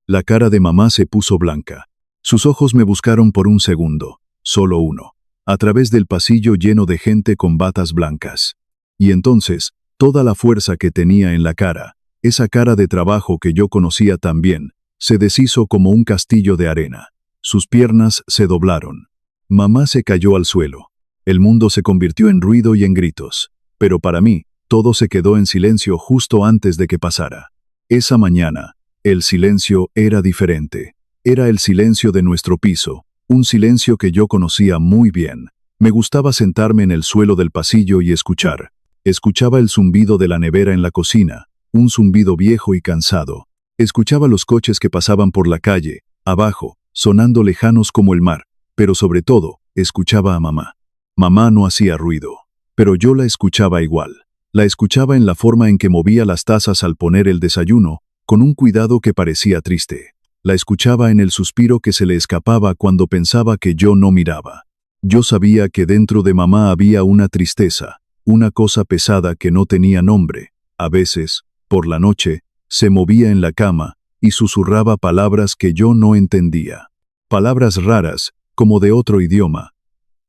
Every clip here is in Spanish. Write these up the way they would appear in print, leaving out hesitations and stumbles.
La cara de mamá se puso blanca. Sus ojos me buscaron por un segundo, solo uno, a través del pasillo lleno de gente con batas blancas. Y entonces, toda la fuerza que tenía en la cara, esa cara de trabajo que yo conocía tan bien, se deshizo como un castillo de arena. Sus piernas se doblaron. Mamá se cayó al suelo. El mundo se convirtió en ruido y en gritos. Pero para mí, todo se quedó en silencio justo antes de que pasara. Esa mañana, el silencio era diferente. Era el silencio de nuestro piso, un silencio que yo conocía muy bien. Me gustaba sentarme en el suelo del pasillo y escuchar. Escuchaba el zumbido de la nevera en la cocina, un zumbido viejo y cansado. Escuchaba los coches que pasaban por la calle, abajo, sonando lejanos como el mar, pero sobre todo, escuchaba a mamá. Mamá no hacía ruido, pero yo la escuchaba igual. La escuchaba en la forma en que movía las tazas al poner el desayuno, con un cuidado que parecía triste. La escuchaba en el suspiro que se le escapaba cuando pensaba que yo no miraba. Yo sabía que dentro de mamá había una tristeza, una cosa pesada que no tenía nombre. A veces, por la noche, se movía en la cama y susurraba palabras que yo no entendía. Palabras raras, como de otro idioma.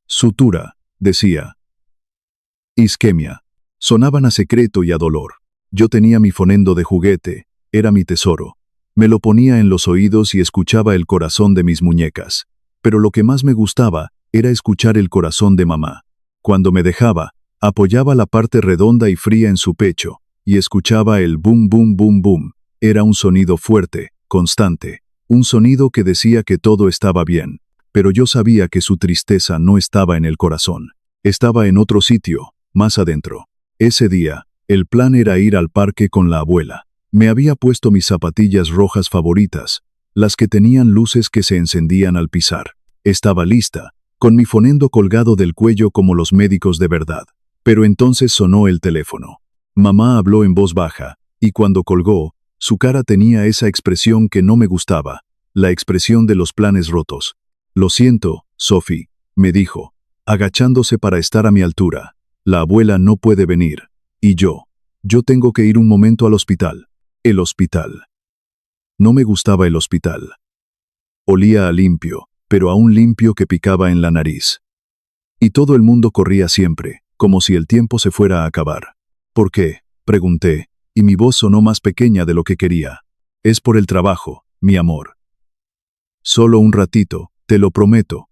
Sutura, decía. Isquemia. Sonaban a secreto y a dolor. Yo tenía mi fonendo de juguete, era mi tesoro. Me lo ponía en los oídos y escuchaba el corazón de mis muñecas. Pero lo que más me gustaba era escuchar el corazón de mamá. Cuando me dejaba, apoyaba la parte redonda y fría en su pecho, y escuchaba el bum bum bum bum. Era un sonido fuerte, constante, un sonido que decía que todo estaba bien, pero yo sabía que su tristeza no estaba en el corazón, estaba en otro sitio, más adentro. Ese día, el plan era ir al parque con la abuela. Me había puesto mis zapatillas rojas favoritas, las que tenían luces que se encendían al pisar. Estaba lista, con mi fonendo colgado del cuello como los médicos de verdad. Pero entonces sonó el teléfono. Mamá habló en voz baja, y cuando colgó, su cara tenía esa expresión que no me gustaba, la expresión de los planes rotos. Lo siento, Sophie, me dijo, agachándose para estar a mi altura. La abuela no puede venir. Y yo tengo que ir un momento al hospital. El hospital. No me gustaba el hospital. Olía a limpio, pero a un limpio que picaba en la nariz. Y todo el mundo corría siempre, como si el tiempo se fuera a acabar. ¿Por qué?, pregunté, y mi voz sonó más pequeña de lo que quería. Es por el trabajo, mi amor. Solo un ratito, te lo prometo.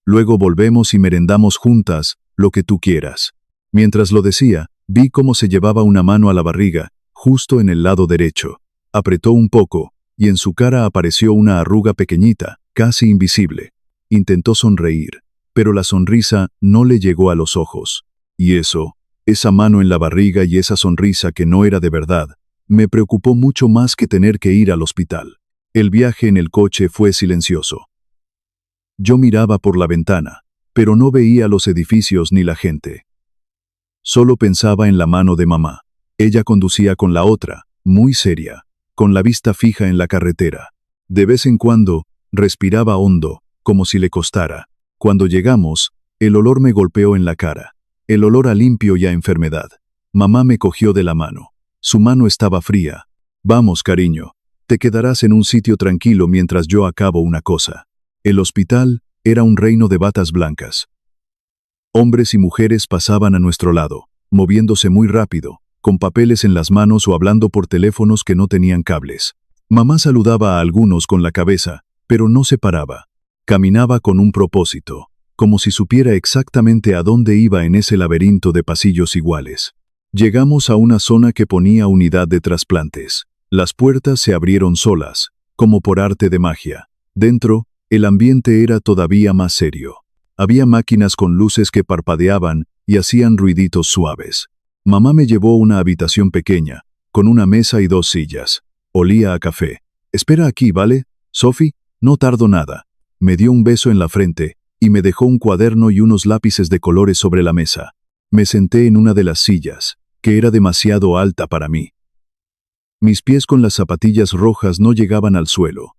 Luego volvemos y merendamos juntas, lo que tú quieras. Mientras lo decía, vi cómo se llevaba una mano a la barriga, justo en el lado derecho. Apretó un poco, y en su cara apareció una arruga pequeñita, casi invisible. Intentó sonreír, pero la sonrisa no le llegó a los ojos. Y eso, esa mano en la barriga y esa sonrisa que no era de verdad, me preocupó mucho más que tener que ir al hospital. El viaje en el coche fue silencioso. Yo miraba por la ventana, pero no veía los edificios ni la gente. Solo pensaba en la mano de mamá. Ella conducía con la otra, muy seria, con la vista fija en la carretera. De vez en cuando, respiraba hondo, como si le costara. Cuando llegamos, el olor me golpeó en la cara. El olor a limpio y a enfermedad. Mamá me cogió de la mano. Su mano estaba fría. Vamos, cariño. Te quedarás en un sitio tranquilo mientras yo acabo una cosa. El hospital era un reino de batas blancas. Hombres y mujeres pasaban a nuestro lado, moviéndose muy rápido, con papeles en las manos o hablando por teléfonos que no tenían cables. Mamá saludaba a algunos con la cabeza, pero no se paraba. Caminaba con un propósito, como si supiera exactamente a dónde iba en ese laberinto de pasillos iguales. Llegamos a una zona que ponía unidad de trasplantes. Las puertas se abrieron solas, como por arte de magia. Dentro, el ambiente era todavía más serio. Había máquinas con luces que parpadeaban y hacían ruiditos suaves. Mamá me llevó a una habitación pequeña, con una mesa y 2 sillas. Olía a café. Espera aquí, ¿vale? Sophie, no tardo nada. Me dio un beso en la frente y me dejó un cuaderno y unos lápices de colores sobre la mesa. Me senté en una de las sillas, que era demasiado alta para mí. Mis pies con las zapatillas rojas no llegaban al suelo.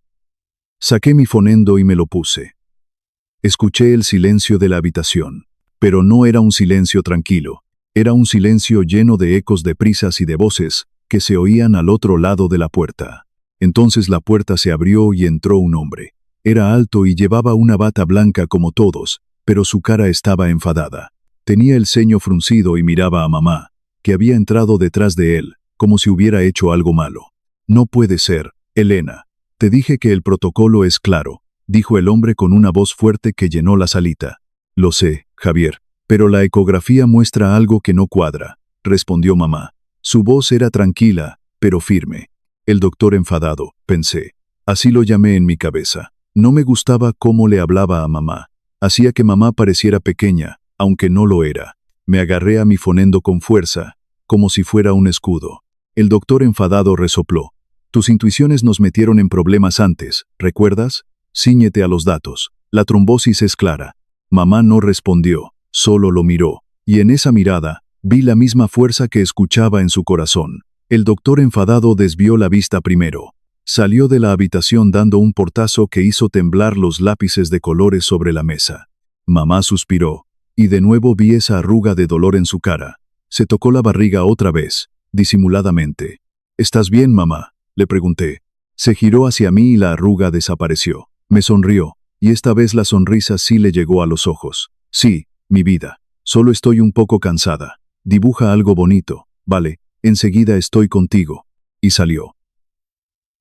Saqué mi fonendo y me lo puse. Escuché el silencio de la habitación, pero no era un silencio tranquilo, era un silencio lleno de ecos de prisas y de voces que se oían al otro lado de la puerta. Entonces la puerta se abrió y entró un hombre. Era alto y llevaba una bata blanca como todos, pero su cara estaba enfadada. Tenía el ceño fruncido y miraba a mamá, que había entrado detrás de él, como si hubiera hecho algo malo. «No puede ser, Elena. Te dije que el protocolo es claro», dijo el hombre con una voz fuerte que llenó la salita. «Lo sé, Javier, pero la ecografía muestra algo que no cuadra», respondió mamá. Su voz era tranquila, pero firme. «El doctor enfadado», pensé. Así lo llamé en mi cabeza. No me gustaba cómo le hablaba a mamá. Hacía que mamá pareciera pequeña, aunque no lo era. Me agarré a mi fonendo con fuerza, como si fuera un escudo. El doctor enfadado resopló. «Tus intuiciones nos metieron en problemas antes, ¿recuerdas? Cíñete a los datos. La trombosis es clara». Mamá no respondió, solo lo miró, y en esa mirada vi la misma fuerza que escuchaba en su corazón. El doctor enfadado desvió la vista primero. Salió de la habitación dando un portazo que hizo temblar los lápices de colores sobre la mesa. Mamá suspiró, y de nuevo vi esa arruga de dolor en su cara. Se tocó la barriga otra vez, disimuladamente. «¿Estás bien, mamá?», le pregunté. Se giró hacia mí y la arruga desapareció. Me sonrió, y esta vez la sonrisa sí le llegó a los ojos. «Sí, mi vida. Solo estoy un poco cansada. Dibuja algo bonito, ¿vale? Enseguida estoy contigo». Y salió.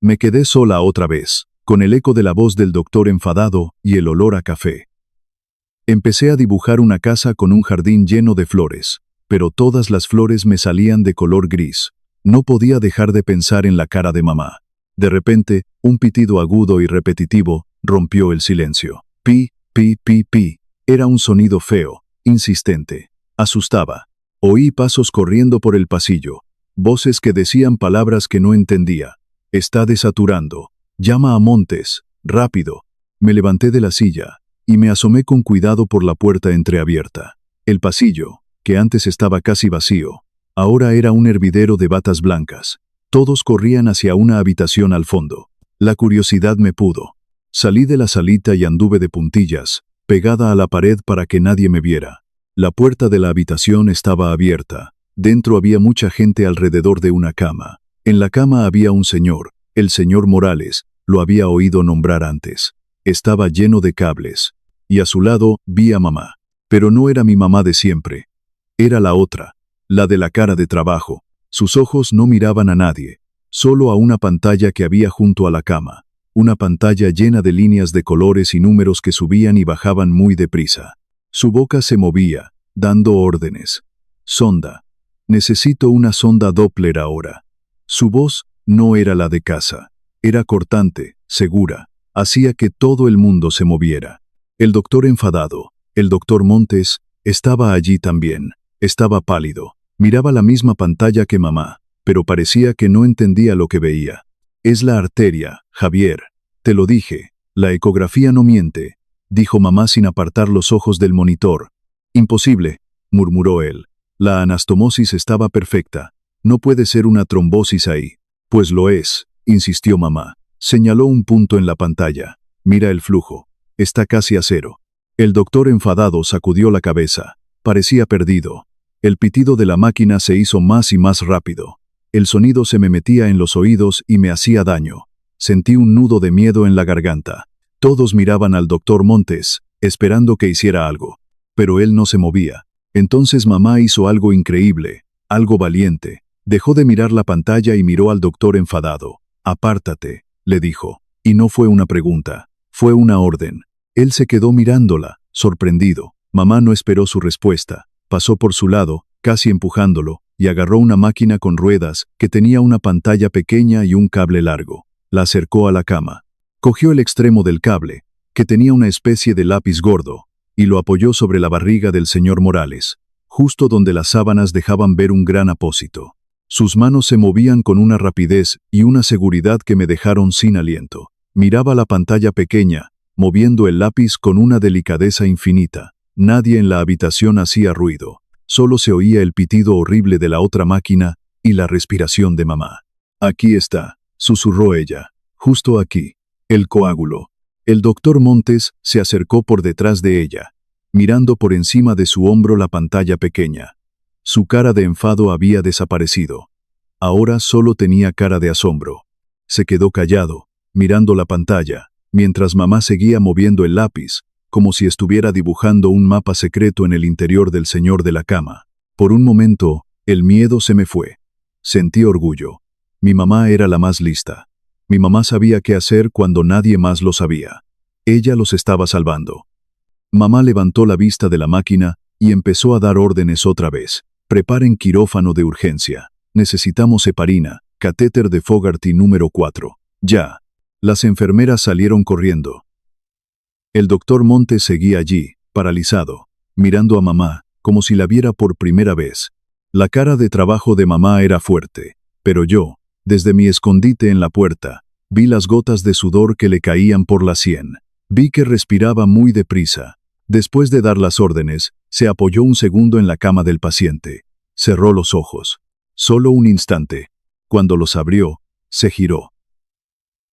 Me quedé sola otra vez, con el eco de la voz del doctor enfadado y el olor a café. Empecé a dibujar una casa con un jardín lleno de flores, pero todas las flores me salían de color gris. No podía dejar de pensar en la cara de mamá. De repente, un pitido agudo y repetitivo rompió el silencio. Pi, pi, pi, pi. Era un sonido feo, insistente. Asustaba. Oí pasos corriendo por el pasillo, voces que decían palabras que no entendía. «Está desaturando. Llama a Montes. Rápido». Me levanté de la silla y me asomé con cuidado por la puerta entreabierta. El pasillo, que antes estaba casi vacío, ahora era un hervidero de batas blancas. Todos corrían hacia una habitación al fondo. La curiosidad me pudo. Salí de la salita y anduve de puntillas, pegada a la pared para que nadie me viera. La puerta de la habitación estaba abierta. Dentro había mucha gente alrededor de una cama. En la cama había un señor, el señor Morales, lo había oído nombrar antes. Estaba lleno de cables. Y a su lado vi a mamá. Pero no era mi mamá de siempre. Era la otra, la de la cara de trabajo. Sus ojos no miraban a nadie, solo a una pantalla que había junto a la cama. Una pantalla llena de líneas de colores y números que subían y bajaban muy deprisa. Su boca se movía, dando órdenes. «Sonda. Necesito una sonda Doppler ahora». Su voz no era la de casa. Era cortante, segura. Hacía que todo el mundo se moviera. El doctor enfadado, el doctor Montes, estaba allí también. Estaba pálido. Miraba la misma pantalla que mamá, pero parecía que no entendía lo que veía. «Es la arteria, Javier. Te lo dije. La ecografía no miente», dijo mamá sin apartar los ojos del monitor. «Imposible», murmuró él. «La anastomosis estaba perfecta. No puede ser una trombosis ahí». «Pues lo es», insistió mamá. Señaló un punto en la pantalla. «Mira el flujo. Está casi a cero». El doctor enfadado sacudió la cabeza. Parecía perdido. El pitido de la máquina se hizo más y más rápido. El sonido se me metía en los oídos y me hacía daño. Sentí un nudo de miedo en la garganta. Todos miraban al doctor Montes, esperando que hiciera algo. Pero él no se movía. Entonces mamá hizo algo increíble, algo valiente. Dejó de mirar la pantalla y miró al doctor enfadado. «Apártate», le dijo. Y no fue una pregunta, fue una orden. Él se quedó mirándola, sorprendido. Mamá no esperó su respuesta. Pasó por su lado, casi empujándolo, y agarró una máquina con ruedas que tenía una pantalla pequeña y un cable largo. La acercó a la cama. Cogió el extremo del cable, que tenía una especie de lápiz gordo, y lo apoyó sobre la barriga del señor Morales, justo donde las sábanas dejaban ver un gran apósito. Sus manos se movían con una rapidez y una seguridad que me dejaron sin aliento. Miraba la pantalla pequeña, moviendo el lápiz con una delicadeza infinita. Nadie en la habitación hacía ruido. Solo se oía el pitido horrible de la otra máquina y la respiración de mamá. «Aquí está», susurró ella. «Justo aquí. El coágulo». El doctor Montes se acercó por detrás de ella, mirando por encima de su hombro la pantalla pequeña. Su cara de enfado había desaparecido. Ahora solo tenía cara de asombro. Se quedó callado, mirando la pantalla, mientras mamá seguía moviendo el lápiz, como si estuviera dibujando un mapa secreto en el interior del señor de la cama. Por un momento, el miedo se me fue. Sentí orgullo. Mi mamá era la más lista. Mi mamá sabía qué hacer cuando nadie más lo sabía. Ella los estaba salvando. Mamá levantó la vista de la máquina y empezó a dar órdenes otra vez. Preparen quirófano de urgencia. Necesitamos heparina, catéter de Fogarty número 4. Ya. Las enfermeras salieron corriendo. El doctor Montes seguía allí, paralizado, mirando a mamá, como si la viera por primera vez. La cara de trabajo de mamá era fuerte, pero yo, desde mi escondite en la puerta, vi las gotas de sudor que le caían por la sien. Vi que respiraba muy deprisa. Después de dar las órdenes, se apoyó un segundo en la cama del paciente. Cerró los ojos. Solo un instante. Cuando los abrió, se giró.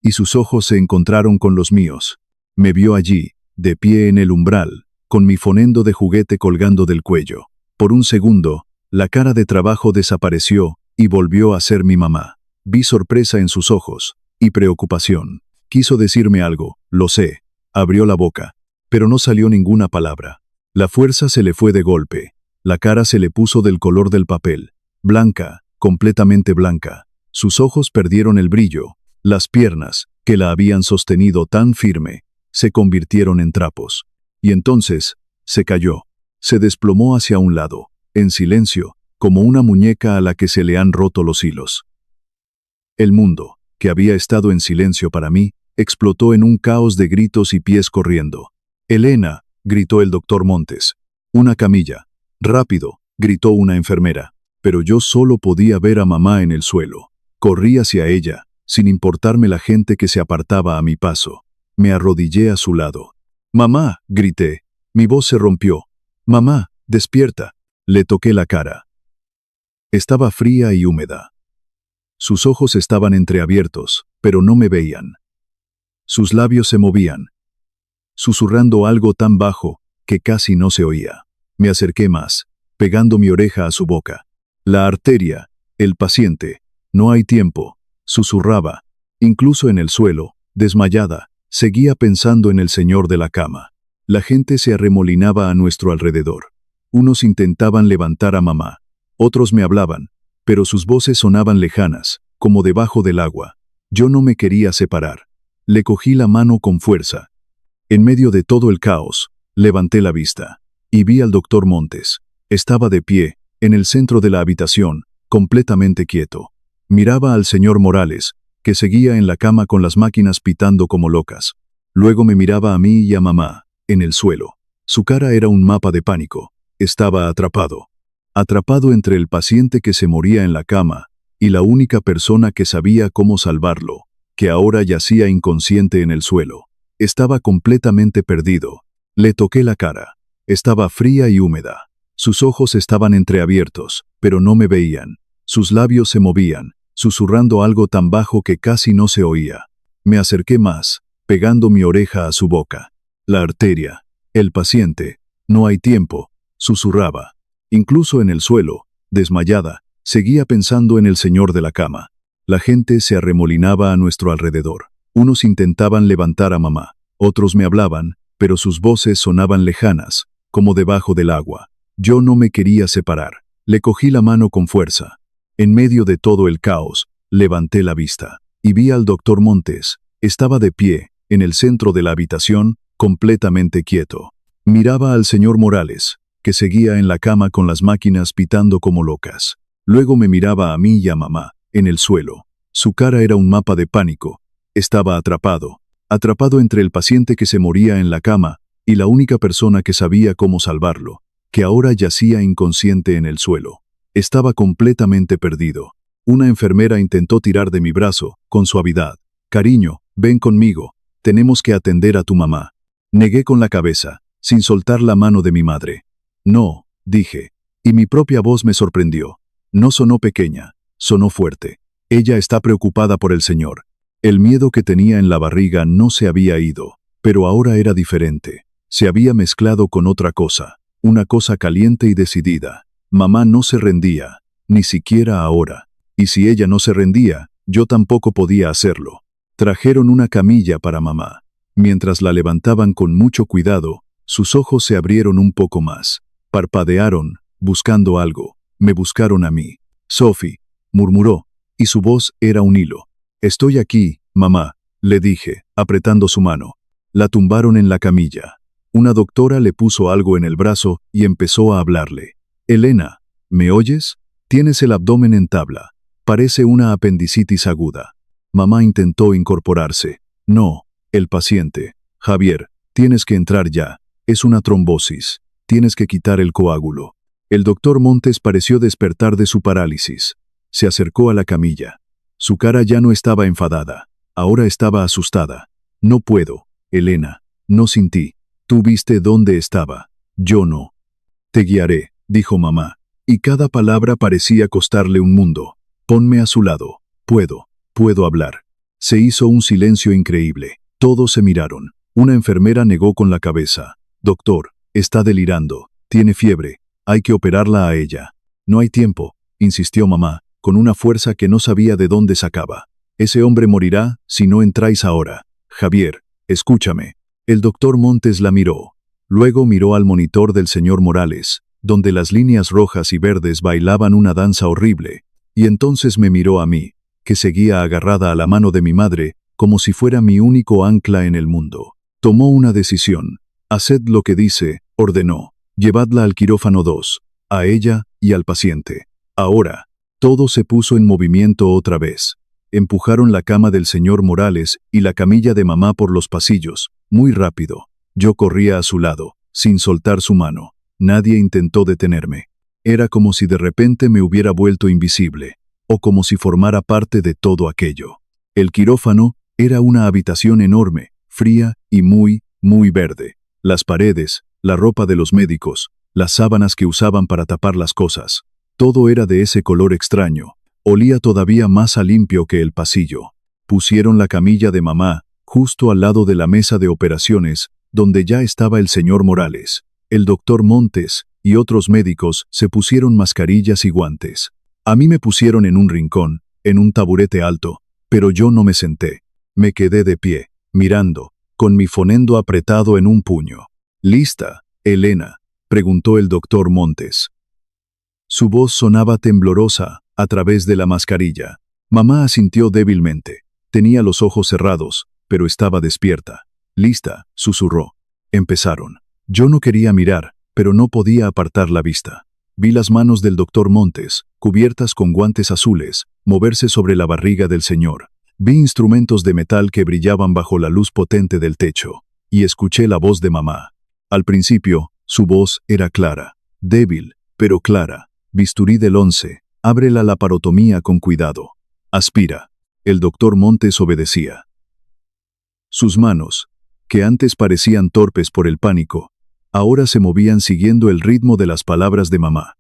Y sus ojos se encontraron con los míos. Me vio allí, de pie en el umbral, con mi fonendo de juguete colgando del cuello. Por un segundo, la cara de trabajo desapareció y volvió a ser mi mamá. Vi sorpresa en sus ojos y preocupación. Quiso decirme algo, lo sé. Abrió la boca, pero no salió ninguna palabra. La fuerza se le fue de golpe. La cara se le puso del color del papel. Blanca, completamente blanca. Sus ojos perdieron el brillo. Las piernas, que la habían sostenido tan firme, se convirtieron en trapos. Y entonces, se cayó. Se desplomó hacia un lado, en silencio, como una muñeca a la que se le han roto los hilos. El mundo, que había estado en silencio para mí, explotó en un caos de gritos y pies corriendo. «Elena», gritó el doctor Montes. «Una camilla». «Rápido», gritó una enfermera. Pero yo solo podía ver a mamá en el suelo. Corrí hacia ella, sin importarme la gente que se apartaba a mi paso. Me arrodillé a su lado. «Mamá», grité. Mi voz se rompió. «Mamá, despierta». Le toqué la cara. Estaba fría y húmeda. Sus ojos estaban entreabiertos, pero no me veían. Sus labios se movían, susurrando algo tan bajo que casi no se oía. Me acerqué más, pegando mi oreja a su boca. «La arteria, el paciente, no hay tiempo», susurraba. Incluso en el suelo, desmayada, seguía pensando en el señor de la cama. La gente se arremolinaba a nuestro alrededor. Unos intentaban levantar a mamá, otros me hablaban, pero sus voces sonaban lejanas, como debajo del agua. Yo no me quería separar. Le cogí la mano con fuerza. En medio de todo el caos, levanté la vista y vi al doctor Montes. Estaba de pie, en el centro de la habitación, completamente quieto. Miraba al señor Morales, que seguía en la cama con las máquinas pitando como locas. Luego me miraba a mí y a mamá, en el suelo. Su cara era un mapa de pánico. Estaba atrapado. Atrapado entre el paciente que se moría en la cama y la única persona que sabía cómo salvarlo, que ahora yacía inconsciente en el suelo. Estaba completamente perdido. Le toqué la cara. Estaba fría y húmeda. Sus ojos estaban entreabiertos, pero no me veían. Sus labios se movían, susurrando algo tan bajo que casi no se oía. Me acerqué más, pegando mi oreja a su boca. «La arteria, el paciente, no hay tiempo», susurraba. Incluso en el suelo, desmayada, seguía pensando en el señor de la cama. La gente se arremolinaba a nuestro alrededor. Unos intentaban levantar a mamá, otros me hablaban, pero sus voces sonaban lejanas, como debajo del agua. Yo no me quería separar. Le cogí la mano con fuerza. En medio de todo el caos, levanté la vista y vi al doctor Montes. Estaba de pie, en el centro de la habitación, completamente quieto. Miraba al señor Morales, que seguía en la cama con las máquinas pitando como locas. Luego me miraba a mí y a mamá, en el suelo. Su cara era un mapa de pánico. Estaba atrapado entre el paciente que se moría en la cama y la única persona que sabía cómo salvarlo, que ahora yacía inconsciente en el suelo. Estaba completamente perdido. Una enfermera intentó tirar de mi brazo, con suavidad. «Cariño, ven conmigo. Tenemos que atender a tu mamá». Negué con la cabeza, sin soltar la mano de mi madre. «No», dije, y mi propia voz me sorprendió. No sonó pequeña, sonó fuerte. Ella está preocupada por el señor. El miedo que tenía en la barriga no se había ido, pero ahora era diferente. Se había mezclado con otra cosa, una cosa caliente y decidida. Mamá no se rendía, ni siquiera ahora. Y si ella no se rendía, Yo tampoco podía hacerlo. Trajeron una camilla para mamá. Mientras la levantaban con mucho cuidado, sus ojos se abrieron un poco más. Parpadearon, buscando algo. Me buscaron a mí. Sophie, murmuró, y su voz era un hilo. Estoy aquí, mamá, le dije, apretando su mano. La tumbaron en la camilla. Una doctora le puso algo en el brazo y empezó a hablarle. Elena, ¿me oyes? Tienes el abdomen en tabla. Parece una apendicitis aguda. Mamá intentó incorporarse. No, el paciente. Javier, tienes que entrar ya. Es una trombosis. Tienes que quitar el coágulo. El doctor Montes pareció despertar de su parálisis. Se acercó a la camilla. Su cara ya no estaba enfadada. Ahora estaba asustada. No puedo, Elena. No sin ti. Tú viste dónde estaba. Yo no. Te guiaré, dijo mamá. Y cada palabra parecía costarle un mundo. Ponme a su lado. Puedo hablar. Se hizo un silencio increíble. Todos se miraron. Una enfermera negó con la cabeza. Doctor, está delirando. Tiene fiebre. Hay que operarla a ella. No hay tiempo, insistió mamá, con una fuerza que no sabía de dónde sacaba. Ese hombre morirá si no entráis ahora. Javier, escúchame. El doctor Montes la miró. Luego miró al monitor del señor Morales, donde las líneas rojas y verdes bailaban una danza horrible, y entonces me miró a mí, que seguía agarrada a la mano de mi madre, como si fuera mi único ancla en el mundo. Tomó una decisión. Haced lo que dice, ordenó. Llevadla al quirófano 2, a ella y al paciente. Ahora, todo se puso en movimiento otra vez. Empujaron la cama del señor Morales y la camilla de mamá por los pasillos, muy rápido. Yo corría a su lado, sin soltar su mano. Nadie intentó detenerme. Era como si de repente me hubiera vuelto invisible, o como si formara parte de todo aquello. El quirófano era una habitación enorme, fría y muy verde. Las paredes, la ropa de los médicos, las sábanas que usaban para tapar las cosas, todo era de ese color extraño. Olía todavía más a limpio que el pasillo. Pusieron la camilla de mamá justo al lado de la mesa de operaciones, donde ya estaba el señor Morales. El doctor Montes y otros médicos se pusieron mascarillas y guantes. A mí me pusieron en un rincón, en un taburete alto, pero yo no me senté. Me quedé de pie, mirando, con mi fonendo apretado en un puño. ¿Lista, Elena?, preguntó el doctor Montes. Su voz sonaba temblorosa a través de la mascarilla. Mamá asintió débilmente. Tenía los ojos cerrados, pero estaba despierta. «Lista», susurró. Empezaron. Yo no quería mirar, pero no podía apartar la vista. Vi las manos del doctor Montes, cubiertas con guantes azules, moverse sobre la barriga del señor. Vi instrumentos de metal que brillaban bajo la luz potente del techo, y escuché la voz de mamá. Al principio, su voz era clara, débil, pero clara. Bisturí del 11, abre la laparotomía con cuidado. Aspira. El doctor Montes obedecía. Sus manos, que antes parecían torpes por el pánico, ahora se movían siguiendo el ritmo de las palabras de mamá.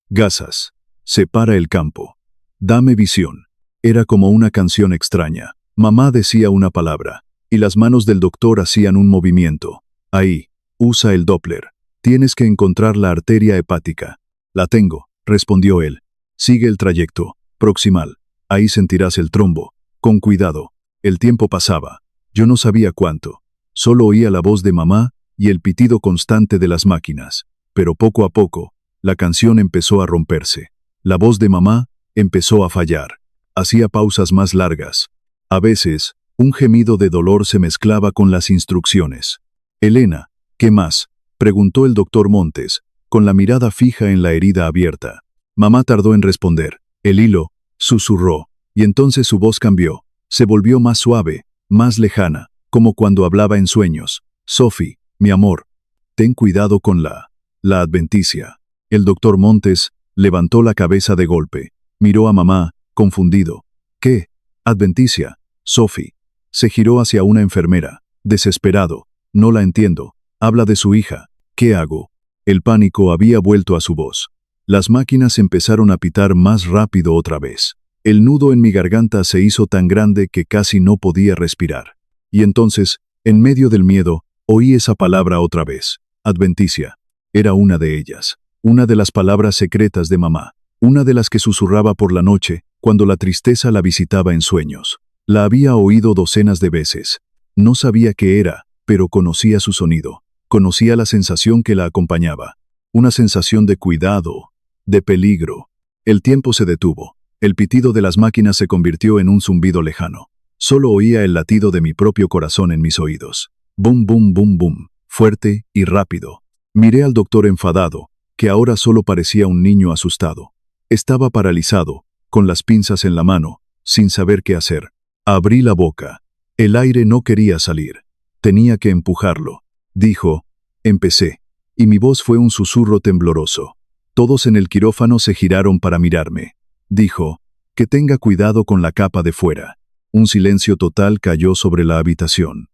Gasas. Separa el campo. Dame visión. Era como una canción extraña. Mamá decía una palabra, y las manos del doctor hacían un movimiento. Ahí. Usa el Doppler. Tienes que encontrar la arteria hepática. La tengo, respondió él. Sigue el trayecto. Proximal. Ahí sentirás el trombo. Con cuidado. El tiempo pasaba. Yo no sabía cuánto. Solo oía la voz de mamá y el pitido constante de las máquinas. Pero poco a poco, la canción empezó a romperse. La voz de mamá empezó a fallar. Hacía pausas más largas. A veces, un gemido de dolor se mezclaba con las instrucciones. Elena, ¿qué más?, preguntó el doctor Montes, con la mirada fija en la herida abierta. Mamá tardó en responder. El hilo, susurró, y entonces su voz cambió. Se volvió más suave, más lejana, como cuando hablaba en sueños. Sophie, mi amor, ten cuidado con la adventicia. El doctor Montes levantó la cabeza de golpe. Miró a mamá, confundido. ¿Qué? ¿Adventicia? Sophie. Se giró hacia una enfermera. Desesperado. No la entiendo. Habla de su hija. ¿Qué hago? El pánico había vuelto a su voz. Las máquinas empezaron a pitar más rápido otra vez. El nudo en mi garganta se hizo tan grande que casi no podía respirar. Y entonces, en medio del miedo, oí esa palabra otra vez. Adventicia. Era una de ellas. Una de las palabras secretas de mamá. Una de las que susurraba por la noche, cuando la tristeza la visitaba en sueños. La había oído docenas de veces. No sabía qué era, pero conocía su sonido. Conocía la sensación que la acompañaba. Una sensación de cuidado, de peligro. El tiempo se detuvo. El pitido de las máquinas se convirtió en un zumbido lejano. Solo oía el latido de mi propio corazón en mis oídos. Bum, bum, bum, bum. Fuerte y rápido. Miré al doctor enfadado, que ahora solo parecía un niño asustado. Estaba paralizado, con las pinzas en la mano, sin saber qué hacer. Abrí la boca. El aire no quería salir. Tenía que empujarlo. Dijo, empecé. Y mi voz fue un susurro tembloroso. Todos en el quirófano se giraron para mirarme. Dijo, que tenga cuidado con la capa de fuera. Un silencio total cayó sobre la habitación.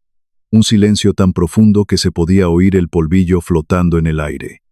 Un silencio tan profundo que se podía oír el polvillo flotando en el aire.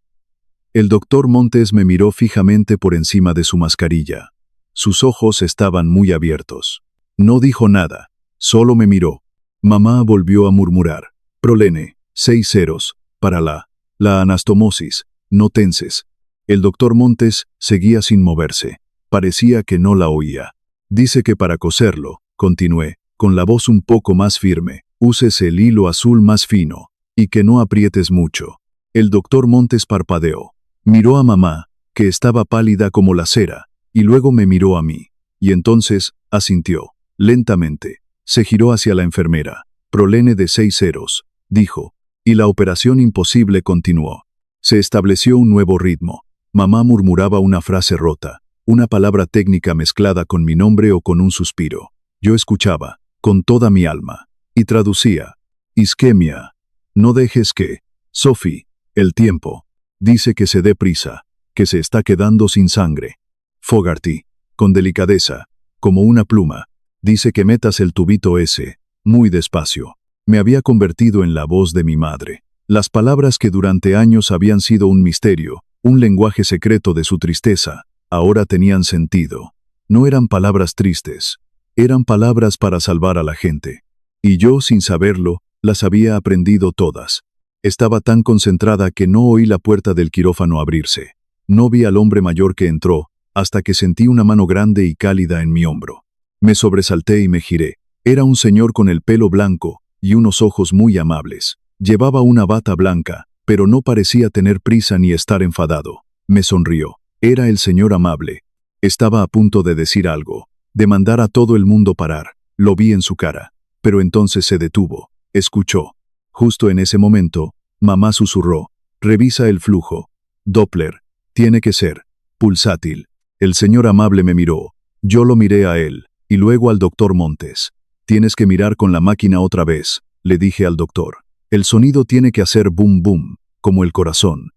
El doctor Montes me miró fijamente por encima de su mascarilla. Sus ojos estaban muy abiertos. No dijo nada, solo me miró. Mamá volvió a murmurar. Prolene, 6 ceros, para la anastomosis, no tenses. El doctor Montes seguía sin moverse. Parecía que no la oía. Dice que para coserlo, continué, con la voz un poco más firme, uses el hilo azul más fino, y que no aprietes mucho. El doctor Montes parpadeó. Miró a mamá, que estaba pálida como la cera, y luego me miró a mí. Y entonces, asintió, lentamente. Se giró hacia la enfermera. Prolene de 6 ceros, dijo, y la operación imposible continuó. Se estableció un nuevo ritmo. Mamá murmuraba una frase rota, una palabra técnica mezclada con mi nombre o con un suspiro. Yo escuchaba, con toda mi alma, y traducía. Isquemia. No dejes que. Sophie, el tiempo. Dice que se dé prisa, que se está quedando sin sangre. Fogarty, con delicadeza, como una pluma. Dice que metas el tubito ese, muy despacio. Me había convertido en la voz de mi madre. Las palabras que durante años habían sido un misterio, un lenguaje secreto de su tristeza, ahora tenían sentido. No eran palabras tristes, eran palabras para salvar a la gente. Y yo, sin saberlo, las había aprendido todas. Estaba tan concentrada que no oí la puerta del quirófano abrirse. No vi al hombre mayor que entró, hasta que sentí una mano grande y cálida en mi hombro. Me sobresalté y me giré. Era un señor con el pelo blanco y unos ojos muy amables. Llevaba una bata blanca, pero no parecía tener prisa ni estar enfadado. Me sonrió. Era el señor amable. Estaba a punto de decir algo, de mandar a todo el mundo parar. Lo vi en su cara. Pero entonces se detuvo. Escuchó. Justo en ese momento, mamá susurró. Revisa el flujo. Doppler. Tiene que ser. Pulsátil. El señor amable me miró. Yo lo miré a él, y luego al doctor Montes. Tienes que mirar con la máquina otra vez, le dije al doctor. El sonido tiene que hacer boom boom, como el corazón.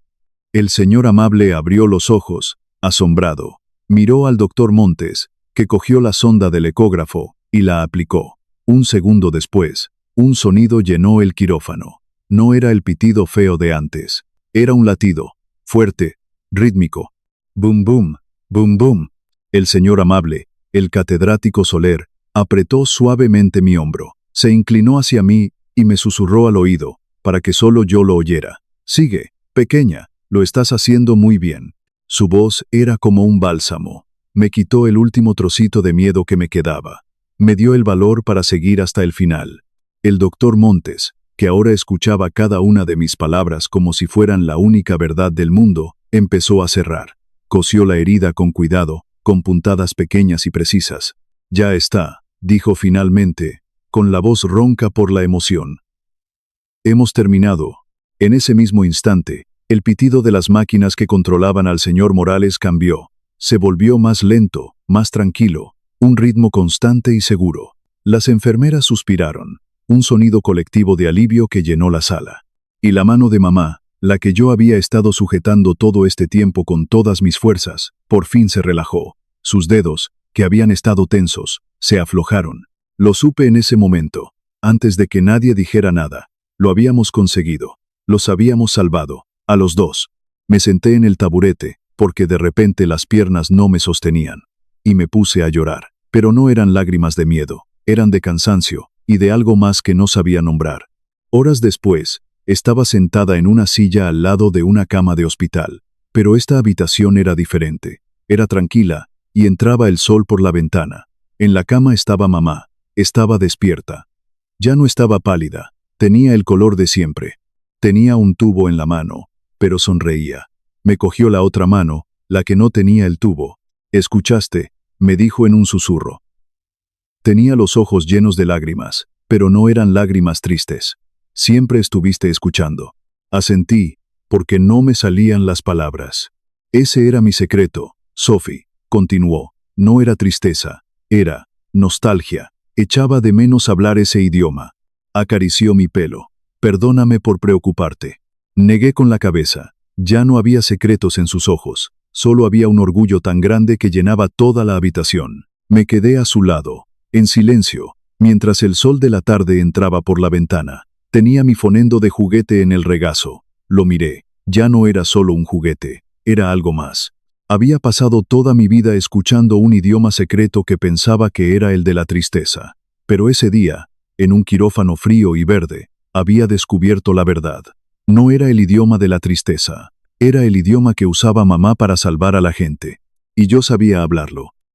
El señor amable abrió los ojos, asombrado. Miró al doctor Montes, que cogió la sonda del ecógrafo, y la aplicó. Un segundo después, un sonido llenó el quirófano. No era el pitido feo de antes. Era un latido, fuerte, rítmico. Boom boom, boom boom. El señor amable, el catedrático Soler, apretó suavemente mi hombro. Se inclinó hacia mí y me susurró al oído, para que solo yo lo oyera. Sigue, pequeña, lo estás haciendo muy bien. Su voz era como un bálsamo. Me quitó el último trocito de miedo que me quedaba. Me dio el valor para seguir hasta el final. El doctor Montes, que ahora escuchaba cada una de mis palabras como si fueran la única verdad del mundo, empezó a cerrar. Cosió la herida con cuidado, con puntadas pequeñas y precisas. Ya está, dijo finalmente, con la voz ronca por la emoción. Hemos terminado. En ese mismo instante, el pitido de las máquinas que controlaban al señor Morales cambió. Se volvió más lento, más tranquilo, un ritmo constante y seguro. Las enfermeras suspiraron, un sonido colectivo de alivio que llenó la sala. Y la mano de mamá, la que yo había estado sujetando todo este tiempo con todas mis fuerzas, por fin se relajó. Sus dedos, que habían estado tensos, se aflojaron. Lo supe en ese momento, antes de que nadie dijera nada. Lo habíamos conseguido. Los habíamos salvado, a los dos. Me senté en el taburete, porque de repente las piernas no me sostenían. Y me puse a llorar. Pero no eran lágrimas de miedo, eran de cansancio, y de algo más que no sabía nombrar. Horas después, estaba sentada en una silla al lado de una cama de hospital. Pero esta habitación era diferente. Era tranquila, y entraba el sol por la ventana. En la cama estaba mamá. Estaba despierta. Ya no estaba pálida. Tenía el color de siempre. Tenía un tubo en la mano, pero sonreía. Me cogió la otra mano, la que no tenía el tubo. «¿Escuchaste?», me dijo en un susurro. Tenía los ojos llenos de lágrimas, pero no eran lágrimas tristes. «Siempre estuviste escuchando». Asentí, porque no me salían las palabras. «Ese era mi secreto, Sophie», continuó. «No era tristeza, era nostalgia. Echaba de menos hablar ese idioma». Acarició mi pelo. «Perdóname por preocuparte». Negué con la cabeza. Ya no había secretos en sus ojos. Solo había un orgullo tan grande que llenaba toda la habitación. Me quedé a su lado, en silencio, mientras el sol de la tarde entraba por la ventana. Tenía mi fonendo de juguete en el regazo. Lo miré. Ya no era solo un juguete, era algo más. Había pasado toda mi vida escuchando un idioma secreto que pensaba que era el de la tristeza. Pero ese día, en un quirófano frío y verde, había descubierto la verdad. No era el idioma de la tristeza, era el idioma que usaba mamá para salvar a la gente. Y yo sabía hablarlo.